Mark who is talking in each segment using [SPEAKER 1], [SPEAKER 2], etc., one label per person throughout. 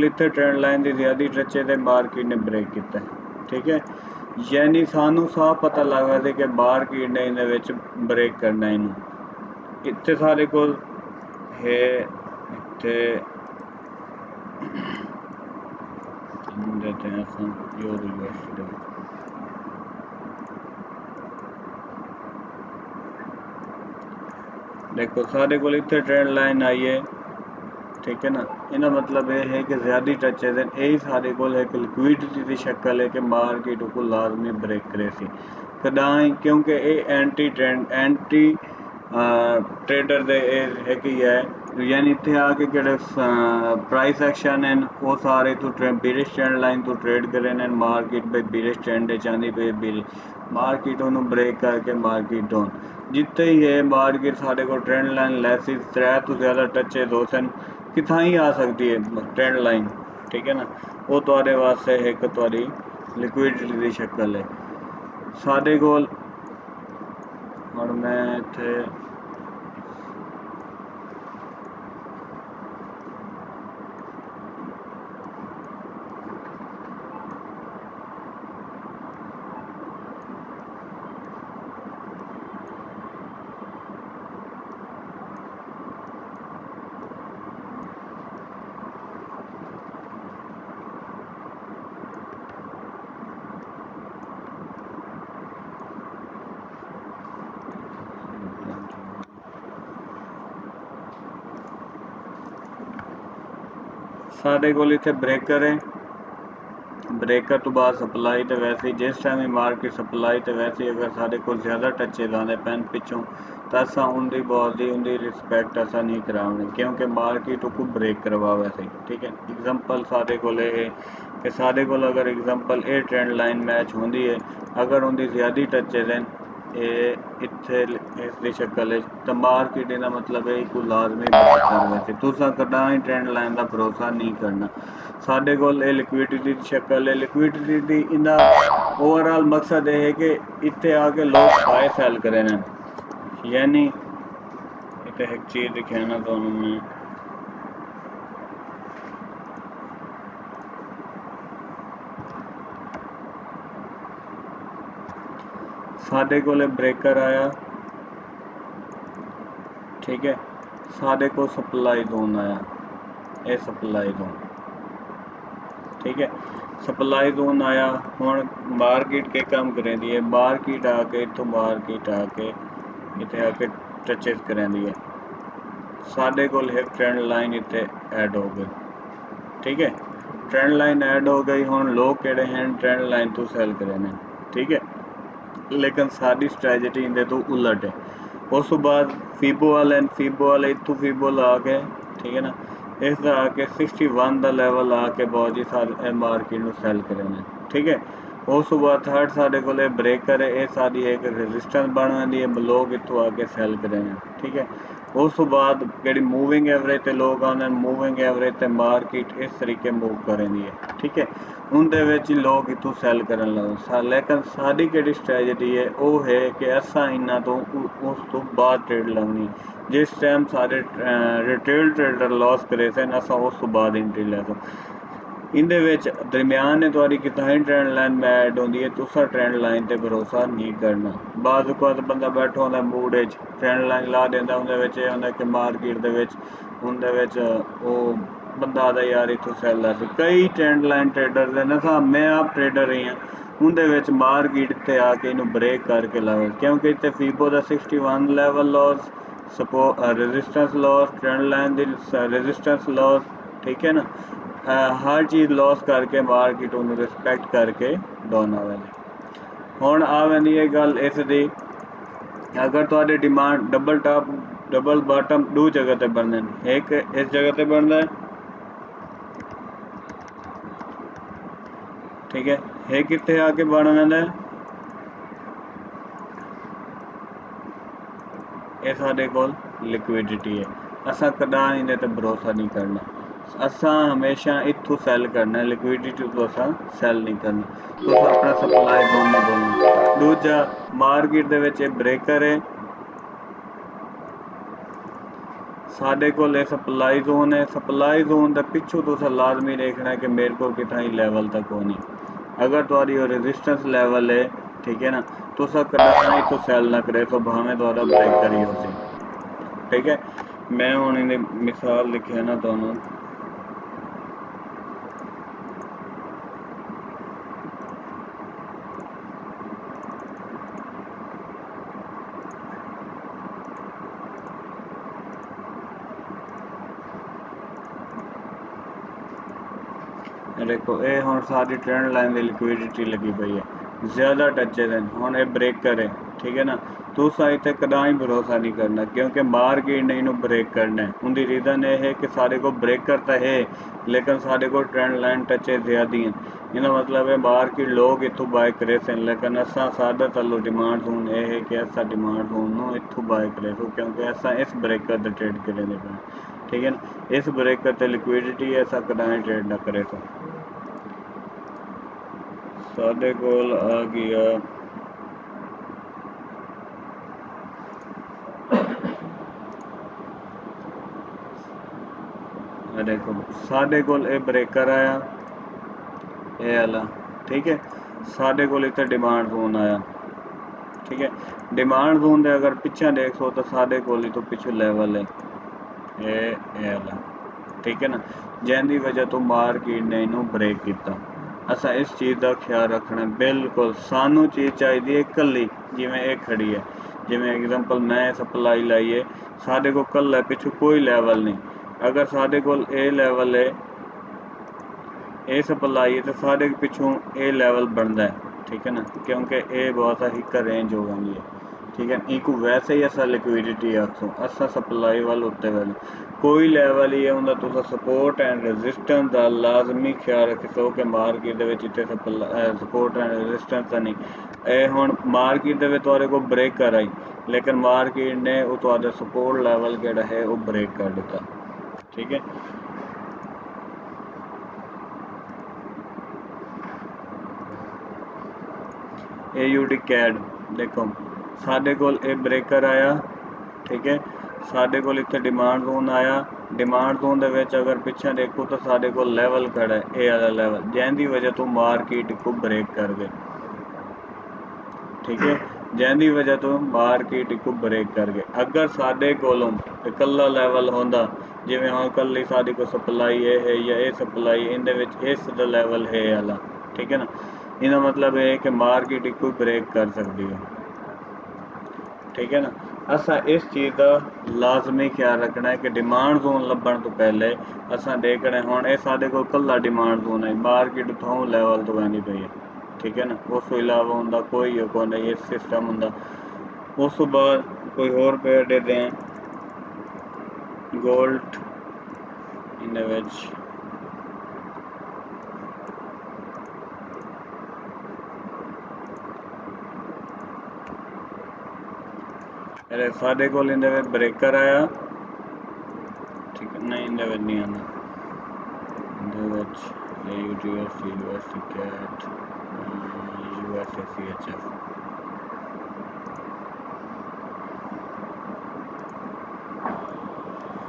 [SPEAKER 1] इतने trend line की ज्यादा टचे तो मार्केट ने ब्रेक किया, ठीक है। यानी सानू साफ पता लग रहा कि मार्केट ने इन ब्रेक करना इन इतने सारे को है इतने देते हैं देखो सारे को इतने ट्रेंड लाइन आई है, ठीक है ना। इना मतलब ये है कि ज़्यादा टचेज हैं यही सारे को एक लिक्विडिटी की शक्ल है कि मार्केट को लाजमी ब्रेक करे सी कदाई, क्योंकि ये एंटी ट्रेंड एंटी ट्रेडर दे है कि है, यानी इतने आके जेडे प्राइस एक्शन हैं वो सारे तो बिरिश ट्रेंड लाइन तो ट्रेड करे हैं मार्केट पे बिरिश ट्रेंड चाहती पे बिरिश मार्केट उन्होंने ब्रेक करके मार्केट डाउन जितने ही है मार्केट साढ़े को ट्रेंड लाइन लैसी 3 तो ज़्यादा टचेज हो सन कितना ही आ सकती है ट्रेंड लाइन, ठीक है ना। वो तुहाडे वास्ते एक तुहाडी लिक्विडिटी की शक्ल है साढ़े कोल हुण मैं इत्थे साढ़े कोल इत्थे ब्रेकर है, ब्रेकर तो बाद सप्लाई तो वैसे ही जिस टाइम ही मार्केट सप्लाई तो वैसे ही अगर साढ़े को ज़्यादा टचे लाने पैन पिछों तो असा उनकी बॉडी उनकी रिस्पैक्ट असा नहीं कराने क्योंकि मार्केट को ब्रेक करवा वैसे ही, ठीक है। एग्जांपल साढ़े को है कि साढ़े को अगर एग्जांपल ये ट्रेंड लाइन मैच होंगी है अगर उनकी ज़्यादा टचेज हैं इत्थे इसकी शक्ल है तो मार्केट इहदा मतलब है को लाजमी ब्रेक कर वैसे तुसा कदाई ट्रेंड लाइन का भरोसा नहीं करना साढ़े कोल लिक्विडिटी की शक्ल है लिक्विडिटी इनका ओवरऑल मकसद ये है कि इतने आके लोग बाय सेल करें ना, यानी इतने एक चीज़ दिखाना तो मैं साढ़े को ब्रेकर आया, ठीक है। साढ़े को सप्लाई जोन आया ये सप्लाई जोन, ठीक है। सप्लाई जोन आया हुण मार्केट के काम करें दी है मार्केट आके तो मार्केट आके इतने आके टचेज करें दी है साढ़े को एक ट्रेंड लाइन इतने ऐड हो गई, ठीक है। ट्रेंड लाइन ऐड हो गई हुण लोग केड़े हैं ट्रेंड लाइन तो सेल करें, ठीक है। लेकिन साड़ी स्ट्रैटेजी इनके तो उलट है उस बाद फीबो वाले इतों फीबो ला के, ठीक है ना, इस आके 61 का लैवल आके बहुत जी सारे मार्केट में सैल करें, ठीक है। उस बाद थर्ड साढ़े को ब्रेकर है ये सारी एक रेजिस्टेंस बन जाती है लोग इतों आके सैल करें, ठीक है। उस बाद जी मूविंग एवरेज से लोग आने मूविंग एवरेज से मार्केट इस तरीके मूव करें है, ठीक है। उनके लोग इतों सैल कर लगे लेकिन साड़ी कि स्ट्रैटेजी है वो है कि असा इन्हों तो उस तो बाद ट्रेड लगनी जिस टाइम सारे रिटेल ट्रेडर लॉस करे सन असा उस तो बाद एंट्री लै दो इंदे दरम्यान ने तुहाडी कितना ही ट्रेंड लाइन में ऐड होंदी है तुसा ट्रेंड लाइन पर भरोसा नहीं करना बाद बंदा बैठा होंदा मूड ट्रेंड लाइन ला देंदा उहदे होंदा कि मार्केट दे उहदे वो बंदा आता यार इतों सैल ला कई ट्रेंड लाइन ट्रेडर ने ना मैं आप ट्रेडर ही हाँ उहदे मार्केट इतने आके इनू ब्रेक करके लावे क्योंकि इतने फीबो का 61 level loss support resistance loss trend line की रेजिस्टेंस लॉस, ठीक है ना। हर चीज़ लॉस करके मार्केट उन्हें रिस्पैक्ट करके डाउन आवे हुण आ वेंदी है गल इसदी अगर तुहाडे demand double top double bottom दो जगह पर बनते एक इस जगह पर बनता है, ठीक है। ये कितने आके बन जाता है ये साढ़े को लिक्विडिटी है असा कदा इन्हें तो भरोसा नहीं करना असा हमेशा इतों सैल करना लिक्विडिटी तो असा सैल नहीं करना तो अपना सप्लाई जोन नहीं बोलना दूजा मार्केट के ब्रेकर है साढ़े को सप्लाई जोन है, सप्लाई जोन का पिछू तुसा लाजमी देखना है कि मेरे को कितना ही लेवल तक होनी। अगर तुम्हारी रेजिस्टेंस लेवल है, ठीक है ना, तुसा कदाई तो सैल ना करे तो भावें द्वारा ब्रेक करी हो सी। ठीक है, मैं हूँ इन्हें मिसाल लिखे ना दोनों। देखो ये हुण सारी ट्रेंड लाइन की लिक्विडिटी लगी पई है, ज़्यादा टचेज हैं, हुण ये ब्रेक करे, ठीक है ना, तुसा इत्थे कदाई भरोसा नहीं करना क्योंकि मार्केट ने इन्हू ब्रेक करना है। उनकी रीज़न ये है कि सारे को ब्रेक करता है लेकिन सारे को ट्रेंड लाइन टचेज ज़्यादा हैं। इनका मतलब है मार्केट लोग इतों बाय करे सन, लेकिन असा सादा चलो डिमांड जोन ये है कि असा डिमांड जोन नो इतों बाय करे सो क्योंकि असा इस ब्रेकर से ट्रेड करे पे। ठीक है ना, इस ब्रेकर से लिक्विडिटी ऐसा कदाई ट्रेड ना करे तो साढ़े कोल आ गया देखो साढ़े कोल ए ब्रेकर आया ये वाला, ठीक है, साढ़े कोल इतने डिमांड जोन आया, ठीक है, डिमांड जोन दे अगर पिछा देखो तो साढ़े कोल तो पिछू लेवल है ये वाला, ठीक है ना, जिंदी वजह तो मार्केट ने इनू ब्रेक किया। असा इस चीज़ का ख्याल रखना बिल्कुल, सानू चीज़ चाहिए कली जिमें ये खड़ी है, जिमें एग्जांपल मैं सप्लाई लाई है, साढ़े को कल है पिछू कोई लेवल नहीं, अगर साढ़े को ए लेवल है ए सप्लाई है तो साढ़े पिछू ए लेवल बनता है, ठीक है ना, क्योंकि ए बहुत हिक रेंज हो गई है, ठीक है, एक वैसे ही असा लिक्विडिटी आखो असा सप्लाई वाल उत्ते वाल कोई लेवल ही है उनका तुसा सपोर्ट एंड रेजिस्टेंस का लाजमी ख्याल रख सो कि मार्केट इतने सपोर्ट एंड रेजिस्टेंस का नहीं। ये हुण मार्केट तुहाडे को ब्रेक कर आई लेकिन मार्केट ने वो तुहाडा सपोर्ट लेवल केड़ा है वो ब्रेक कर दिता, ठीक है। AUD कैड देखो साढ़े कोल ए ब्रेकर आया, ठीक है, साढ़े कोल इत्थे डिमांड जोन आया, डिमांड जोन दे विच अगर पिछे देखो तो साढ़े कोल लेवल खड़ा है ए वाला लेवल, जिंदी वजह तो मार्केट को ब्रेक कर गए, ठीक है, जिंदी वजह तो मार्केट को ब्रेक कर गए। अगर साढ़े कोलों कल्ला लेवल होंदा जिवें हुण कल्ली साढ़ी को सप्लाई है या ये सप्लाई इहदे विच इस दा लेवल है वाला, ठीक है ना, इहदा मतलब ये है कि मार्केट को ब्रेक कर सकती है, ठीक है ना। असा इस चीज़ का लाजमी ख्याल रखना है कि डिमांड जोन लभण तो पहले असा देखना हुण ये साढ़े को कल्ला डिमांड जोन है, मार्केट थों लेवल तो आनी पई है, ठीक है ना, उस तो इलावा उनका कोई को नहीं ये सिस्टम होंदा। उस तो बाद कोई होर पेयर दे दें गोल्ड इहदे विच साढ़े कोल इहदे विच ब्रेकर आया, ठीक है, नहीं इहदे विच नहीं आंदा, इहदे विच AUDUSD USD CAD USD CHF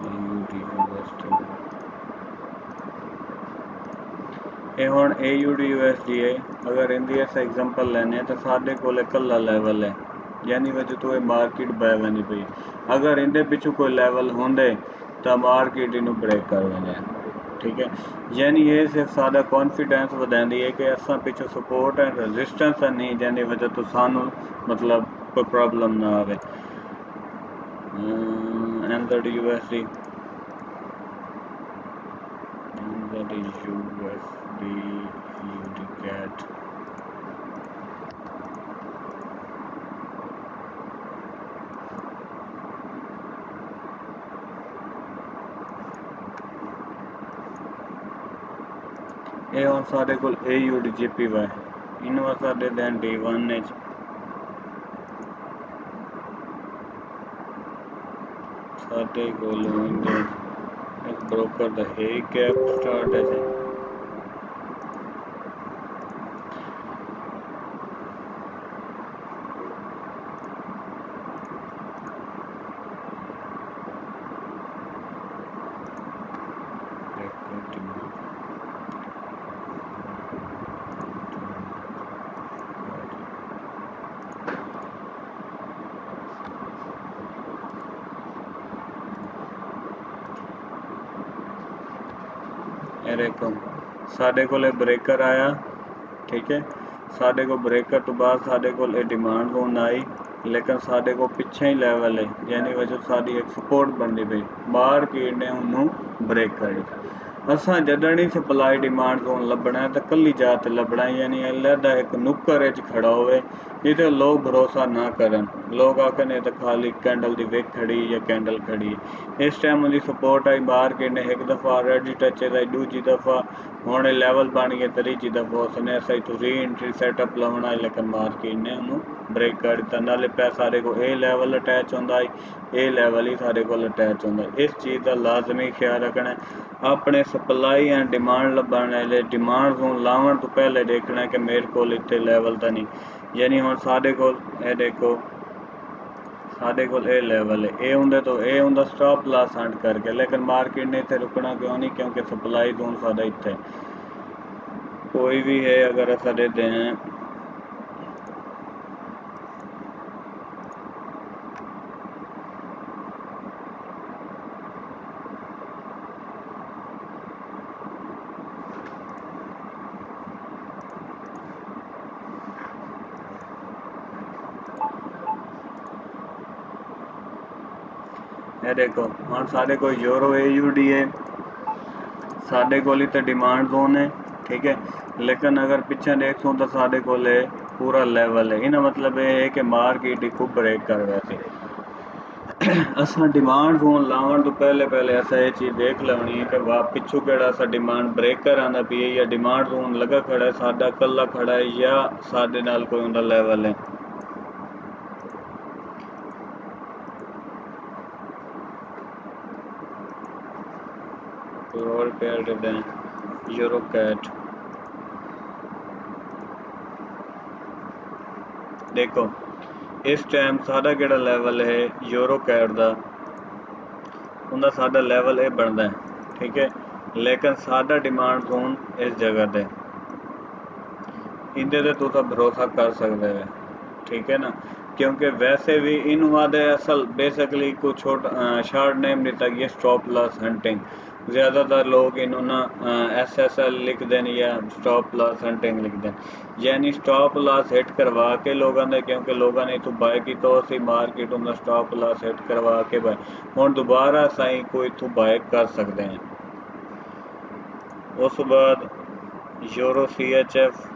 [SPEAKER 1] AUD USD ये हुण AUD USD है, अगर इनकी अस एग्जांपल लैने तो साढ़े कोल कल्ला लेवल है यानी वजह तो ये मार्केट बह बनी पई, अगर इनके पिछू कोई लेवल होंदे तो मार्केट इनू ब्रेक कर देने, ठीक है, यानी ये सिर्फ सादा कॉन्फिडेंस वधांदी है कि असा पिछू सपोर्ट एंड रेजिस्टेंस नहीं जिंदी वजह तो सानू मतलब कोई प्रॉब्लम ना आवे। NZD USD AUD CAD ये हुण साढ़े कोल AUD JPY इनू असां दे दें D1 साढ़े कोल इस ब्रोकर दा है कैप स्टार्ट है जी। देखो साढ़े को ब्रेकर आया, ठीक है, साढ़े को ब्रेकर तो बाद साढ़े को डिमांड जोन आई, लेकिन साढ़े को पिछे ही लैवल है, यानी वजह साड़ी एक सपोर्ट बननी पई, मार्केट ने उन्होंने ब्रेक कर असा जडण ही सप्लाई डिमांड जोन लभना है तो कली जात लभना, यानी अलहदा एक नुक्कर खड़ा होवे जिते लोग भरोसा ना करन, लोग आखन तो खाली कैंडल की विक खड़ी या कैंडल खड़ी है। इस टाइम उनकी सपोर्ट आई, मार्केट ने एक दफ़ा रेड टच है, दूजी दफ़ा हूँ लेवल बन गया, तीजी दफ़ा उसने ऐसा ही री एंट्री सैटअप लाना है, लेकिन मार्केट ने उन्होंने ब्रेक कर दिता। नाले पैसा सारे को ए लैवल अटैच होंदा है, ए लैवल ही सारे को अटैच होंदा है। इस चीज़ का लाजमी ख्याल रखना है, अपने सप्लाई एंड डिमांड लभण वाले डिमांड जोन लावन तो पहले देखना है कि मेरे को इतने लैवल तो नहीं, यानी हम साढ़े को देखो साढ़े को लैवल है, ए होंगे तो ए होंगे स्टॉप लॉस हंट करके, लेकिन मार्केट ने इतने रुकना क्यों नहीं, क्योंकि सप्लाई जोन साढ़ा इतने कोई भी है अगर असा दे दें देखो हम साढ़े को यूरो AUD है, साढ़े को तो डिमांड जोन है, ठीक है, लेकिन अगर पिछे देखो तो साढ़े को पूरा लेवल है, इना मतलब ये है कि मार्केट खूब ब्रेक कर वैसे असा डिमांड जोन लावन तो पहले असा ये चीज़ देख लेनी है कि वाह पिछू केड़ा सा डिमांड ब्रेकर आना पी है या डिमांड जोन लगा खड़ा है, साडा कला खड़ा है या साडे नाल कोई उनका लेवल है। और पेयर दे दें यूरो कैट, देखो इस टाइम साडा केड़ा लेवल है यूरो कैट का, उनका साडा लेवल ये बनता है, ठीक है, लेकिन साडा डिमांड जोन इस जगह पे इंदे ते तुसा भरोसा कर सकते हो, ठीक है ना, क्योंकि वैसे भी इन वादे असल बेसिकली कुछ शॉर्ट नेम दिता गया स्टॉप लॉस हंटिंग, ज़्यादातर लोग इन्होंने SSL लिख दें या स्टॉप लॉस हंटिंग लिख दें, यानी स्टॉप लॉस हिट करवा के लोगों ने, क्योंकि लोगों ने इतों बाय की तो असी मार्केट उनका स्टॉप लॉस हिट करवा के बाय हम दोबारा साई कोई इतों बाय कर सकते हैं। उस बाद यूरो CHF,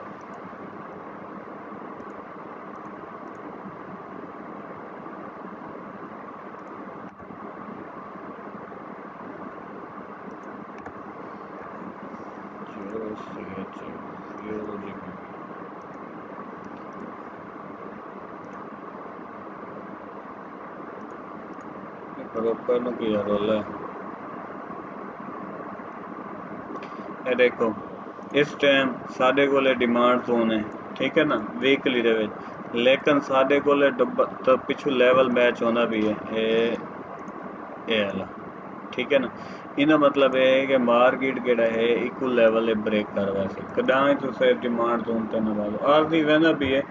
[SPEAKER 1] ब्रोकर नु की रोल है, ये देखो इस टाइम साढ़े को डिमांड जोन है, ठीक है ना, वीकली दे विच, लेकिन साढ़े को तो पिछू लेवल मैच होना भी है ये वाला, ठीक है ना, इना मतलब ये है कि मार्केट केड़ा है इक्वल लेवल है ब्रेक कर वैसे कदा ही तुसे डिमांड जोन ते ना लो आरती वहना भी है,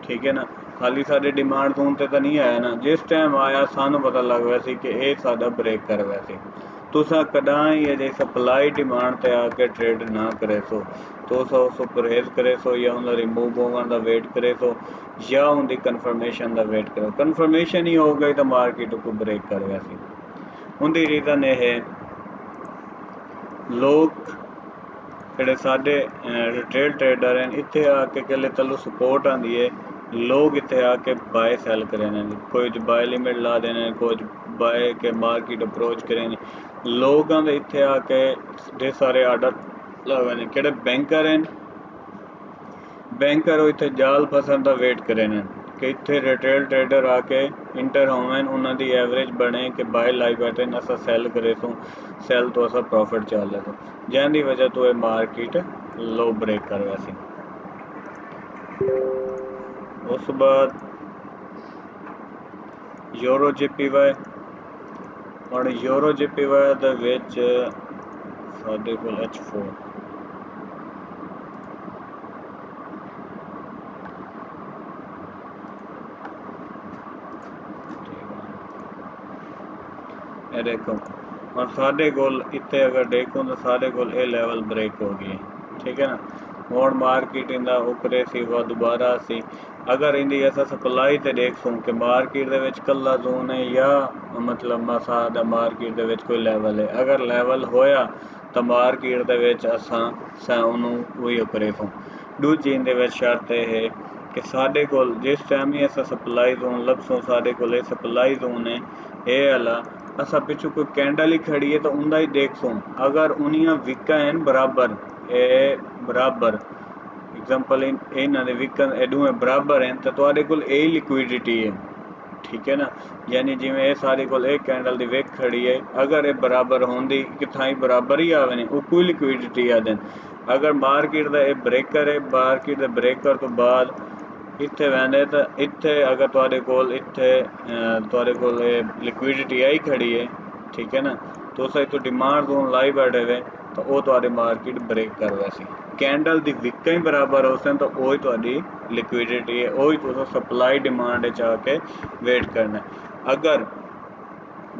[SPEAKER 1] ठीक है ना, खाली साढ़े डिमांड जोन ते तो नहीं आया ना, जिस टाइम आया सानू पता लग वैसे कि ये साडा ब्रेक कर वैसे तुसा कदा ही ये सप्लाई डिमांड ते आके ट्रेड ना करे सो, तुसा उसको परहेज करे सो या उनका रिमूव होने का वेट करे सो या उनकी कन्फर्मेशन का वेट करो, कन्फर्मेशन ही हो गई तो मार्केट को ब्रेक कर वैसे उनकी रीज़न ये है लोग ਜਿਹੜੇ ਸਾਡੇ रिटेल ट्रेडर हैं इतने आके कहले चलो सपोर्ट आती है, लोग इतने आके बाय सैल करें, कोई बाय लिमिट ला देने, कुछ बाय के मार्केट अप्रोच करें, लोगों के इतने आके ढेर सारे आर्डर लगाने कि बैंकर हैं, बैंकर इतने जाल फसन का वेट करें कि इतने रिटेल ट्रेडर आके इंटर होवन उन्होंने एवरेज बने कि बाय लाई बैठे असा सैल करे तो सैल तो असा प्रॉफिट चल रहा जैन वजह तो ये मार्केट लो ब्रेक कर वैसे उस बाद यूरो JPY और यूरो JPY ਦੇ ਵਿੱਚ ਸਾਡੇ ਕੋਲ H4 ये देखो और साढ़े कोल इतने अगर देखो तो साढ़े कोल ये लैवल ब्रेक हो गई, ठीक है ना। हुण मार्केट इंदा उपरे सी वा दोबारा सी, अगर इंदी असां सप्लाई ते देखूं कि मार्केट दे विच कल्ला जोन है या मतलब सादा मार्केट दे विच कोई लैवल है, अगर लैवल होया तो मार्केट दे विच असां उहनूं उही करेसूं। दूजी इंदे विच शर्त ये है कि साढ़े कोल जिस टाइम ही असां सप्लाई जोन लभसूं, साढ़े कोल ये सप्लाई जोन है ये वाला, असां पिछू कोई कैंडल ही खड़ी है तो उंदा ही देखसूं, अगर उन्नियां विकां हैं बराबर बराबर एग्जाम्पल इन्हां दे विकन एडूए बराबर हैं तो तुहाडे कोल यही लिक्विडिटी है, ठीक है ना। यानी जिवें ये सारे कोल एक कैंडल दी विक खड़ी है, अगर ये बराबर होंदी किथां ही बराबर ही आवे ने वो कोई लिक्विडिटी आ देन। अगर मार्केट दा ये ब्रेकर है, मार्केट दे ब्रेकर तो बाद इत्थे वैंदे तो इत्थे अगर तुहाडे कोल इत्थे तुहाडे कोल लिक्विडिटी आई खड़ी है, ठीक है ना, तुस इत्थों डिमांड जोन लाई बैठे वे तो वो तुहाडी मार्केट ब्रेक कर वैसी कैंडल दी विक्कां ही बराबर हो सन तो वही तुहाडी लिक्विडिटी है, वही तुस सप्लाई डिमांड च आके वेट करना है। अगर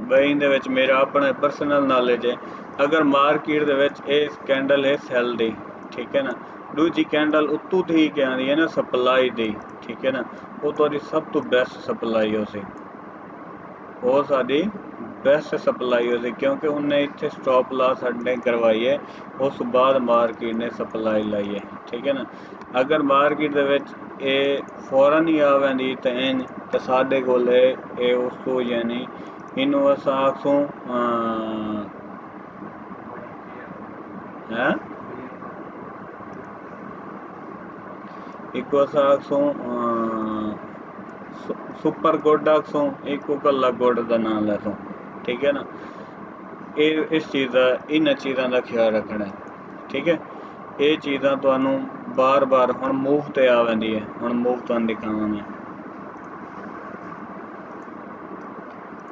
[SPEAKER 1] बई इंदे विच मेरा अपना पर्सनल नॉलेज है, अगर मार्केट दे विच इस कैंडल है सैल दी, ठीक है ना, दूजी कैंडल उत्तों थी क्या आंदी है ना सप्लाई दी, ठीक है ना, वो तुहाडी सब तो बेस्ट सप्लाई हो सी, वो साडी बेस्ट सप्लाई हो सी, क्योंकि उन्हें इत्थे स्टॉप लॉस अड्डे करवाई है, उस बाद मार्केट ने सप्लाई लाई है, ठीक है ना। अगर मार्केट दे विच ये फौरन ही आ वैंदी तो इंज तो साडे कोल ये उस तो यानी इनू असां आखसूं हैं इको असां आखसूं सुपर गुड आखसूं, इको कल्ला गुड दा नाम लैसूं, ठीक है ना। इस चीज़ का इन्हां चीज़ों का ख्याल रखना है, ठीक है। ये चीज़ां तुहानूं बार बार हुण मूव ते आ वैंदी है, हुण मूव तुहानूं दिखावां मैं,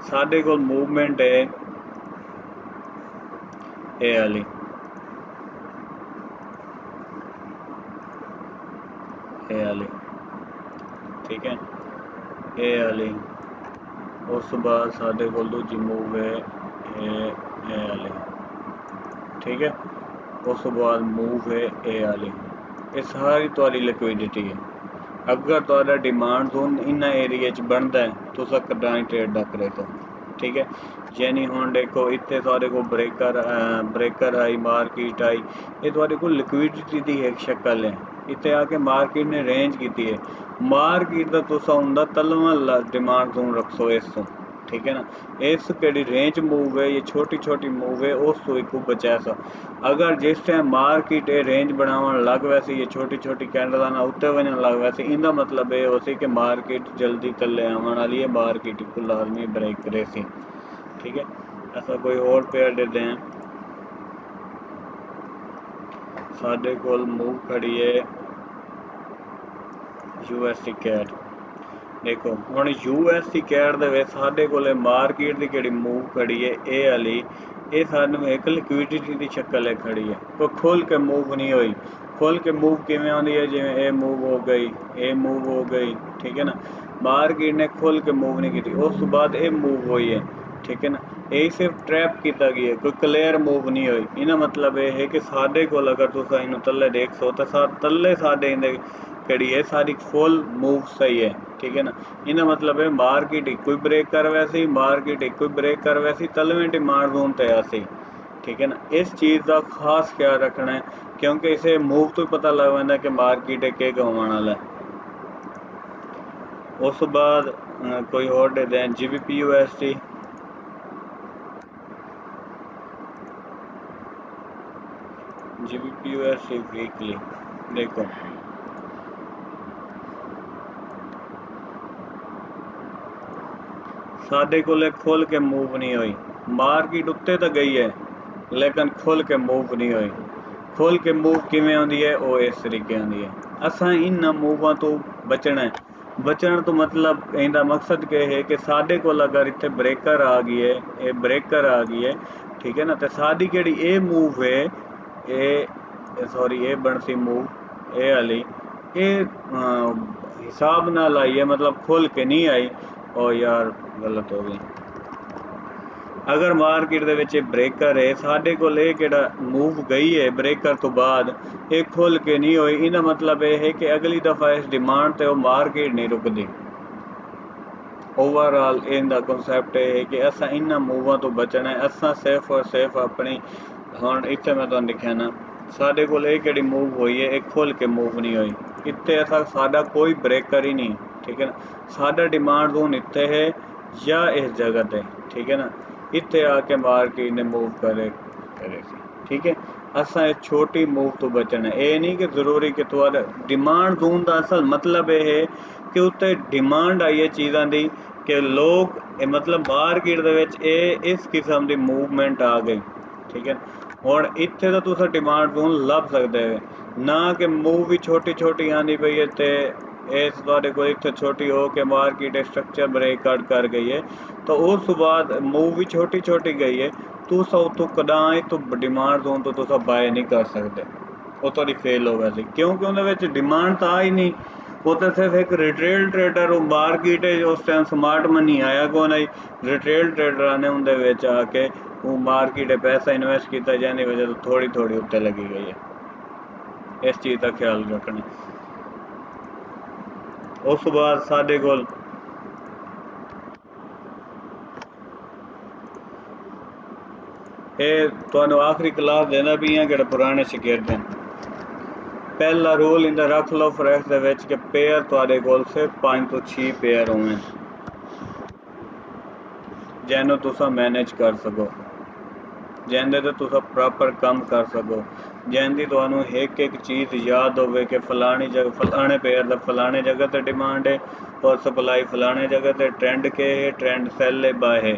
[SPEAKER 1] साडे कोल मूवमेंट है ये वाली, ये वाली, ठीक है, ये वाली, उस बाद साडे कोल दूजी मूव है ये वाली, ठीक है, उस बाद मूव है ये वाली, ये सारी तुहाडी लिक्विडिटी है। अगर तुहाडा डिमांड जोन इन्हां एरिया च बनदा है तुस कड्डां ट्रेड दा करे तो, ठीक है। यानी हुण देखो इत्थे तुहाडे कोल ब्रेकर आई, मार्केट आई, ये तुहाडे कोल लिक्विडिटी दी एक शक्ल है, इत्थे आके मार्केट ने रेंज कीती है, मार्केट दा तुस उंदा तलवां डिमांड जोन रखसो इस तो, ठीक है ना। इस केड़ी रेंज मूव है, ये छोटी छोटी मूव है, उस तो इको बचाया। अगर जिस टाइम मार्केट ये रेंज बनावन लग वैसी, ये छोटी छोटी कैंडल ना उत्ते वजन लग वैसी, इंदा मतलब ये हो सी कि मार्केट जल्दी थल्ले आवन वाली है, मार्केट को लाजमी ब्रेक करे सी, ठीक है। ऐसा कोई और पेयर दे दें, साढ़े कोल मूव खड़ी है USD कैट, देखो हुण USD कैट दे विच साढ़े कोल मार्केट दी केड़ी मूव खड़ी है ये वाली, ये सानूं एक लिक्विडिटी दी शक्ल है खड़ी है, कोई खुल के मूव नहीं हुई। खुल के मूव किवें आउंदी है, जिवें ये मूव हो गई, ये मूव हो गई, ठीक है ना, मार्केट ने खुल के मूव नहीं की, उस बाद ये मूव हुई है, ठीक है ना। यही सिर्फ ट्रैप किया गया है, कोई क्लियर मूव नहीं हुई। इहदा मतलब ये है कि साढ़े कोल अगर तुस इन्हूं तल्ले देखो तो तल्ले साढ़े इंदे कड़ी है सारी फुल मूव सही है, ठीक है ना। इहदा मतलब है मार्केट इको ही ब्रेक कर वैसी, मार्केट इको ही ब्रेक कर वैसी, तलवें डिमांड जोन ते आसी, ठीक है ना। इस चीज़ का खास ख्याल रखना है, क्योंकि इसे मूव तो पता लग जाता कि मार्केट के होने वाला है। उस बाद कोई और दे दें GBP USD, GBP USD weekly, देखो साढ़े कोले खुल के मूव नहीं हुई, मार्केट उत्ते तो गई है लेकिन खुल के मूव नहीं हुई। खुल के मूव किवें आउंदी है, वो इस तरीके आउंदी है। असां इन्हां मूवां तो बचना है, बचण तो मतलब इहदा मकसद क्या है कि साढ़े कोल अगर इत्थे ब्रेकर आ गई है, ये ब्रेकर आ गई है, ठीक है ना, तो साडी केड़ी ये मूव है, ये सॉरी ये बनसी मूव ये वाली, ये हिसाब नाल आई है, मतलब खुल के नहीं आई। और यार गलत हो गई, अगर मार्केट दे विच ब्रेकर है साडे कोल ये किहड़ा मूव गई है ब्रेकर तो बाद ये खुल के नहीं होई, इहदा मतलब ये है कि अगली दफ़ा इस डिमांड ते वो मार्केट नहीं रुकदी। ओवरऑल इनका कंसैप्ट ये है कि असां इन्हां मूवां तो बचना है। असां सिर्फ और सिर्फ अपनी हुण इत्थे मैं तुहानूं लिखिया ना साडे कोल ये किहड़ी मूव हुई है ये खुल के मूव नहीं हुई, इत्थे असां साडा कोई ब्रेकर ही नहीं, ठीक है ना। साडा डिमांड जोन इत्थे है या इस जगह ते, ठीक है ना, इत्थे आके मार्केट ने मूव करे ठीक है। असां इस छोटी मूव तो बचना है। ये नहीं कि जरूरी कि तुहाडा डिमांड जोन का असल मतलब ये है कि उत्ते डिमांड आई है चीज़ों की कि लोग मतलब मार्केट दे विच इस किस्म की मूवमेंट आ गई, ठीक है। हुण इत्थे तो तुस डिमांड जोन लभ सकते हो ना कि मूव भी छोटी छोटी आनी पई है ते इस तुहाडे कोल इत्थे छोटी हो के मार्केट स्ट्रक्चर ब्रेक आउट कर गई है तो उस बाद मूव भी छोटी छोटी गई है, तुस उत्थों कदां तो डिमांड जोन तो तुस बाय नहीं कर सकते, वो थोड़ी फेल हो वैसे क्योंकि उन्होंने डिमांड तो आ ही नहीं। वो तो सिर्फ एक रिटेल ट्रेडर वो मार्केट है उस टाइम स्मार्ट मनी आया कौन आई रिटेल ट्रेडर ने उनके आके वो मार्केट पैसा इन्वेस्ट किया जाने वजह तो थोड़ी थोड़ी उत्ते लगी गई है। इस चीज़ का ख्याल रखना। उस बाद साढ़े कोल तुहानूं आखिरी क्लास देना भी है कि पुराने शिगिर्द हैं। पहला रूल इंदा रख लो फॉरेक्स दे विच कि पेयर तुहाडे कोल सिर्फ 5 तो 6 पेयर होवे जैनों तुसा मैनेज कर सको, जैंदे ते तुसा प्रॉपर काम कर सको, जैंदी तुहानूं एक एक चीज़ याद होवे कि फलानी जगह फलाने पेयर दा फलाने जगह ते डिमांड है और सप्लाई फलाने जगह ते ट्रेंड के है ट्रेंड सेल है बाय है।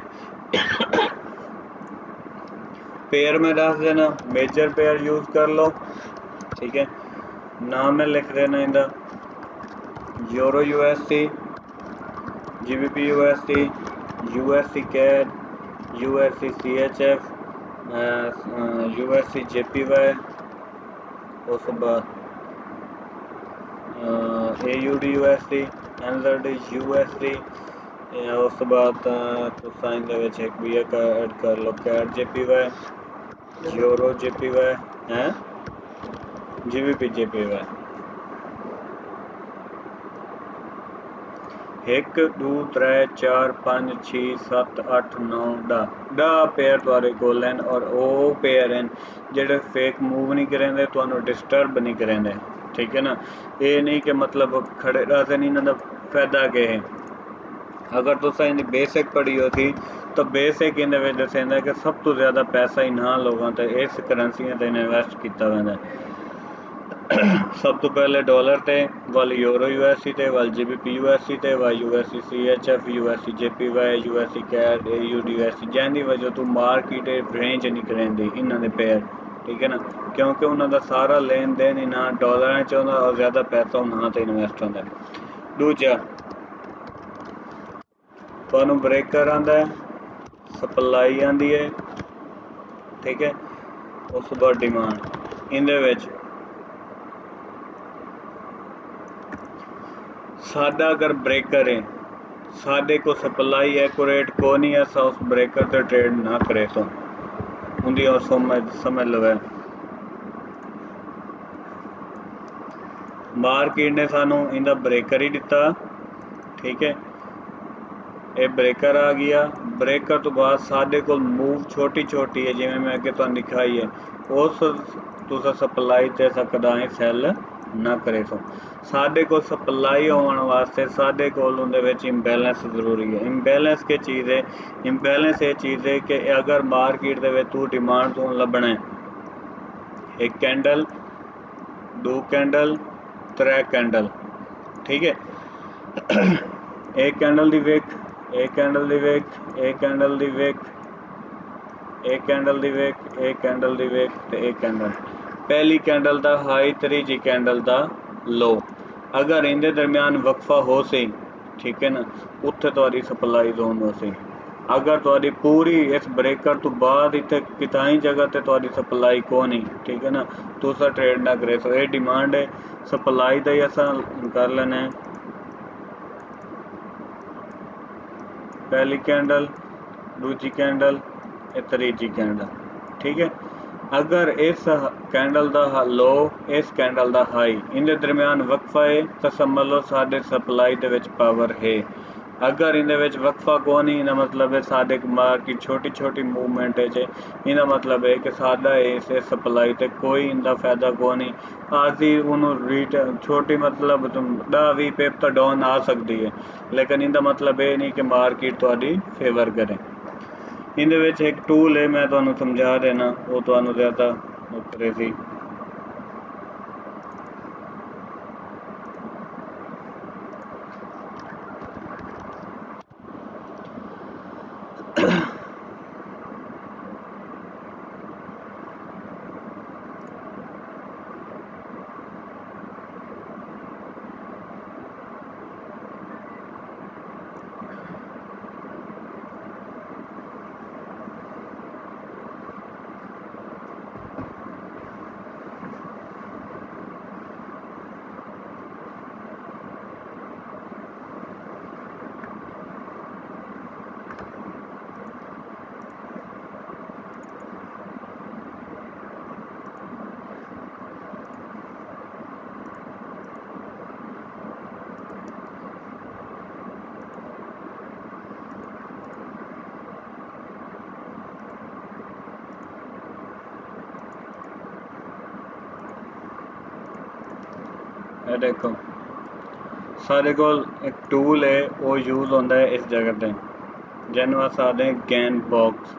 [SPEAKER 1] पेयर में दस देना मेजर पेयर यूज़ कर लो, ठीक है। नाम में लिख देना इंदा euro USD, GBP USD, USD CAD, USD CHF, USD JPY, उस बाद AUD USD, NZD USD, उस बाद तुसां इहदे विच एक भी ऐड कर लो CAD JPY, यूरो JPY हैं GBP JPY। 1 2 3 4 5 6 7 8 9 10 पेयर तुहाडे कोल हैं और वो पेयर हैं जेडे फेक मूव नहीं करेंदे तुहानूं डिस्टर्ब नहीं करेंदे, ठीक है ना। ये नहीं कि मतलब खड़े रहते नहीं इन्हां दा फायदा के है। अगर तुसां इहदी बेसिक पढ़ी होती तो बेसिक इहदे विच दस्सेंदा कि सब तो ज़्यादा पैसा इन्हां लोगों ते इस करंसियां ते इन्वेस्ट किया वैंदा है। सब तो पहले डॉलर थे वाल यूरो USD थे वाल GBP USD थे वाल USD CHF USD JPY USD CAD AUD USD जैंदी वजह तो मार्केट रेंज नहीं करेंदी इन्होंने पेयर, ठीक है ना, क्योंकि उन्होंने सारा लेन देन इन्होंने डॉलर च होंदा और ज़्यादा पैसा उन्होंने इन्वेस्ट होंदा है। दूजा तुहानूं ब्रेकर आंदा है, सप्लाई आंदी है, ठीक है। उस बाद डिमांड इंदे विच साडा अगर ब्रेकर है साडे को सप्लाई एक्यूरेट को नहीं है उस ब्रेकर ते ट्रेड ना करे तो उनकी और समझ लवे। मार्केट ने सानू इंदा ब्रेकर ही दिता, ठीक है। ये ब्रेकर आ गया, ब्रेकर तो बाद साडे को मूव छोटी छोटी है जिवें मैं अगे तुहानूं दिखाई है उस तुसा सप्लाई ते कदा ही सैल ना करे तो साडे को सप्लाई होने वास्ते साडे कोल उहदे विच इंबैलेंस जरूरी है। इंबैलेंस की चीज़ है, इंबैलेंस ये चीज़ है कि अगर मार्केट दे विच तू डिमांड जोन लभना है एक कैंडल दो कैंडल त्रै कैंडल, ठीक है। एक कैंडल दी विक एक कैंडल दी विक एक कैंडल दी विक एक कैंडल दी विक एक कैंडल दी विक ते एक कैंडल पहली कैंडल दा हाई त्रीजी कैंडल दा लो अगर इनके दरम्यान वक्फा हो सी, ठीक है ना, उत्थे तुहाडी सप्लाई जोन हो सी। अगर तुहाडी पूरी इस ब्रेकर तो बाद इत्थे किताई जगह ते तुहाडी सप्लाई को नहीं, ठीक है ना, तुसा ट्रेड ना करे सो ये डिमांड है सप्लाई दा ही असां कर लेना है। पहली कैंडल दूजी कैंडल ਇਹ ਤੀਜੀ कैंडल ठीक है। अगर इस कैंडल का लो इस कैंडल का हाई इनके दरम्यान वक्फा है तो समझ लो साढ़े सप्लाई दे विच पावर है। अगर इनके विच वक्फा को नहीं इना मतलब है साढ़े मार्केट छोटी छोटी मूवमेंट है इना मतलब है कि साडा इस सप्लाई ते कोई इनका फायदा को नहीं आजी उन्होंने रीट छोटी मतलब 10-20 पिप तो डाउन आ सकती है लेकिन इनका मतलब ये नहीं कि मार्केट थोड़ी फेवर करे। इहदे विच एक टूल है मैं तुहानूं समझा देना वो तुहानूं ज़्यादा करे सी। देखो सारे को एक टूल है वो यूज़ होता है इस जगह पे जिन्होंने अस आखते हैं गैन बॉक्स